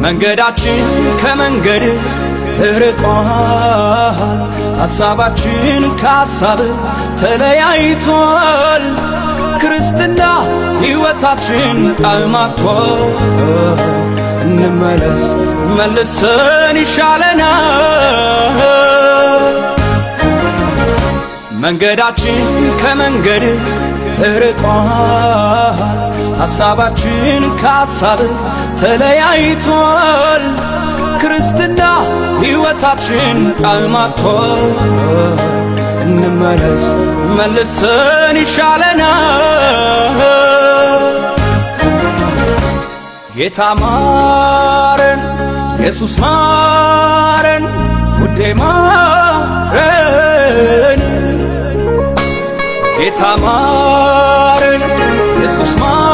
መንገዳችን ከመንገድ ርቋል ሐሳባችን ከሐሳብ ተለያይቷል ክርስትና ሕይወታችን ጣዕማቷል እንመለስ መልሰን ይሻለናል መንገዳችን ከመንገድ ርቋል ሐሳባችን ከሐሳብ ተለያይቷል ክርስትና ሕይወታችን ጣዕማቷል እንመለስ መልሰን ይሻለናል ጌታ ማረን ኢየሱስ ማረን ውዴ ማረን ጌታ ማረን ኢየሱስ ማረን